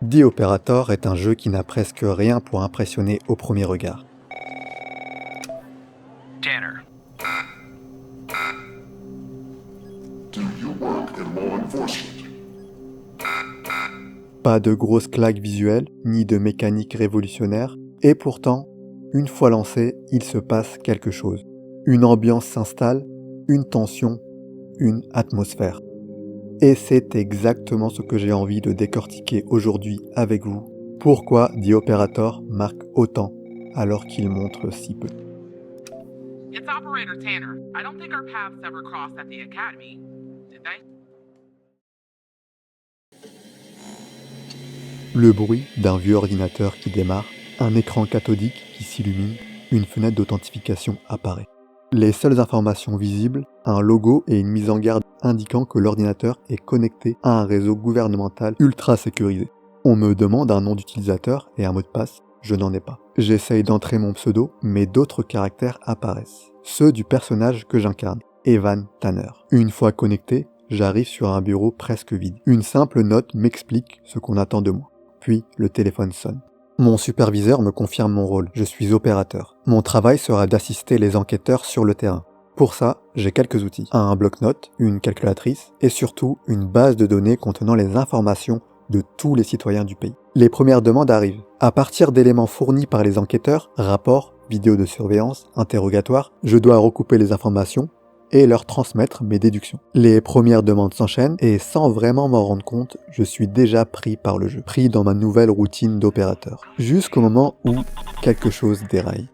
The Operator est un jeu qui n'a presque rien pour impressionner au premier regard. Tanner. Do you work in law enforcement? Pas de grosses claques visuelles, ni de mécanique révolutionnaire, et pourtant, une fois lancé, il se passe quelque chose. Une ambiance s'installe, une tension, une atmosphère. Et c'est exactement ce que j'ai envie de décortiquer aujourd'hui avec vous. Pourquoi The Operator marque autant alors qu'il montre si peu. It's Operator Tanner. I don't think our paths ever crossed at the Academy, did they? Le bruit d'un vieux ordinateur qui démarre, un écran cathodique qui s'illumine, une fenêtre d'authentification apparaît. Les seules informations visibles, un logo et une mise en garde indiquant que l'ordinateur est connecté à un réseau gouvernemental ultra sécurisé. On me demande un nom d'utilisateur et un mot de passe, je n'en ai pas. J'essaye d'entrer mon pseudo, mais d'autres caractères apparaissent. Ceux du personnage que j'incarne, Evan Tanner. Une fois connecté, j'arrive sur un bureau presque vide. Une simple note m'explique ce qu'on attend de moi. Puis le téléphone sonne. Mon superviseur me confirme mon rôle, je suis opérateur. Mon travail sera d'assister les enquêteurs sur le terrain. Pour ça, j'ai quelques outils. Un bloc-notes, une calculatrice et surtout une base de données contenant les informations de tous les citoyens du pays. Les premières demandes arrivent. À partir d'éléments fournis par les enquêteurs, rapports, vidéos de surveillance, interrogatoires, je dois recouper les informations et leur transmettre mes déductions. Les premières demandes s'enchaînent et sans vraiment m'en rendre compte, je suis déjà pris par le jeu, pris dans ma nouvelle routine d'opérateur. Jusqu'au moment où quelque chose déraille.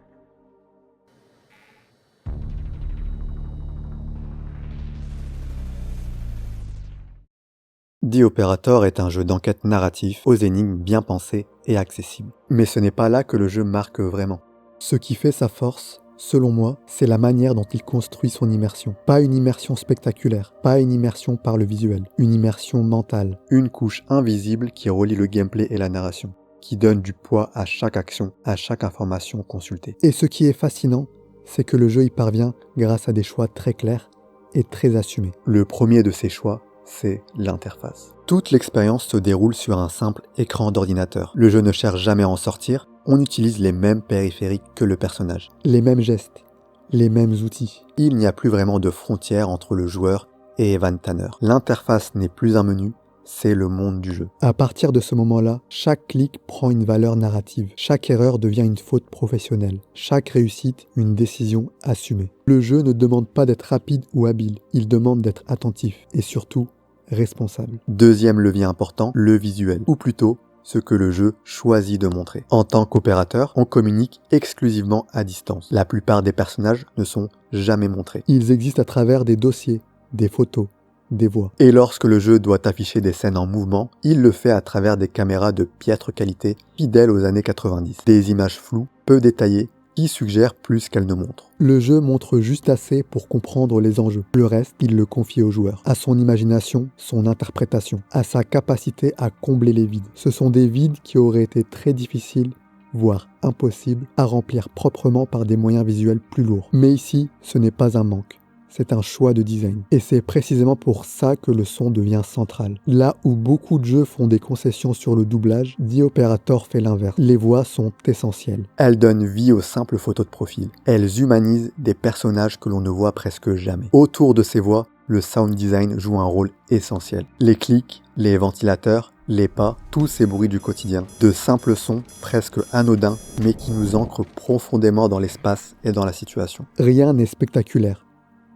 The Operator est un jeu d'enquête narratif aux énigmes bien pensées et accessibles. Mais ce n'est pas là que le jeu marque vraiment. Ce qui fait sa force, selon moi, c'est la manière dont il construit son immersion. Pas une immersion spectaculaire, pas une immersion par le visuel, une immersion mentale. Une couche invisible qui relie le gameplay et la narration, qui donne du poids à chaque action, à chaque information consultée. Et ce qui est fascinant, c'est que le jeu y parvient grâce à des choix très clairs et très assumés. Le premier de ces choix, c'est l'interface. Toute l'expérience se déroule sur un simple écran d'ordinateur. Le jeu ne cherche jamais à en sortir, on utilise les mêmes périphériques que le personnage. Les mêmes gestes, les mêmes outils. Il n'y a plus vraiment de frontière entre le joueur et Evan Tanner. L'interface n'est plus un menu, c'est le monde du jeu. À partir de ce moment-là, chaque clic prend une valeur narrative. Chaque erreur devient une faute professionnelle. Chaque réussite, une décision assumée. Le jeu ne demande pas d'être rapide ou habile, il demande d'être attentif et surtout responsable. Deuxième levier important, le visuel, ou plutôt ce que le jeu choisit de montrer. En tant qu'opérateur, on communique exclusivement à distance. La plupart des personnages ne sont jamais montrés. Ils existent à travers des dossiers, des photos, des voix. Et lorsque le jeu doit afficher des scènes en mouvement, il le fait à travers des caméras de piètre qualité, fidèles aux années 90. Des images floues, peu détaillées, qui suggèrent plus qu'elles ne montrent. Le jeu montre juste assez pour comprendre les enjeux. Le reste, il le confie au joueur, à son imagination, son interprétation, à sa capacité à combler les vides. Ce sont des vides qui auraient été très difficiles, voire impossibles, à remplir proprement par des moyens visuels plus lourds. Mais ici, ce n'est pas un manque. C'est un choix de design. Et c'est précisément pour ça que le son devient central. Là où beaucoup de jeux font des concessions sur le doublage, The Operator fait l'inverse. Les voix sont essentielles. Elles donnent vie aux simples photos de profil. Elles humanisent des personnages que l'on ne voit presque jamais. Autour de ces voix, le sound design joue un rôle essentiel. Les clics, les ventilateurs, les pas, tous ces bruits du quotidien. De simples sons, presque anodins, mais qui nous ancrent profondément dans l'espace et dans la situation. Rien n'est spectaculaire.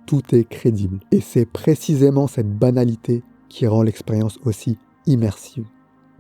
Tout est crédible. Et c'est précisément cette banalité qui rend l'expérience aussi immersive.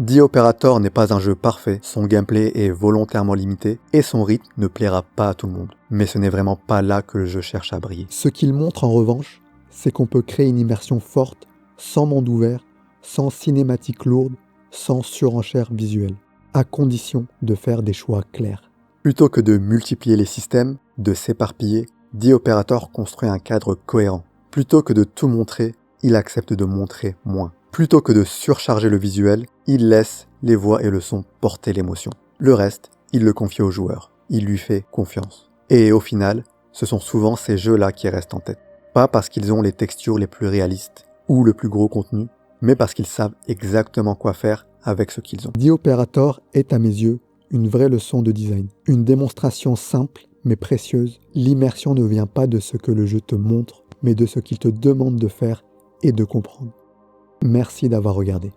The Operator n'est pas un jeu parfait, son gameplay est volontairement limité et son rythme ne plaira pas à tout le monde. Mais ce n'est vraiment pas là que le jeu cherche à briller. Ce qu'il montre en revanche, c'est qu'on peut créer une immersion forte, sans monde ouvert, sans cinématique lourde, sans surenchère visuelle, à condition de faire des choix clairs. Plutôt que de multiplier les systèmes, de s'éparpiller, The Operator construit un cadre cohérent. Plutôt que de tout montrer, il accepte de montrer moins. Plutôt que de surcharger le visuel, il laisse les voix et le son porter l'émotion. Le reste, il le confie au joueur. Il lui fait confiance. Et au final, ce sont souvent ces jeux-là qui restent en tête. Pas parce qu'ils ont les textures les plus réalistes ou le plus gros contenu, mais parce qu'ils savent exactement quoi faire avec ce qu'ils ont. The Operator est à mes yeux une vraie leçon de design. Une démonstration simple mais précieuse. L'immersion ne vient pas de ce que le jeu te montre, mais de ce qu'il te demande de faire et de comprendre. Merci d'avoir regardé.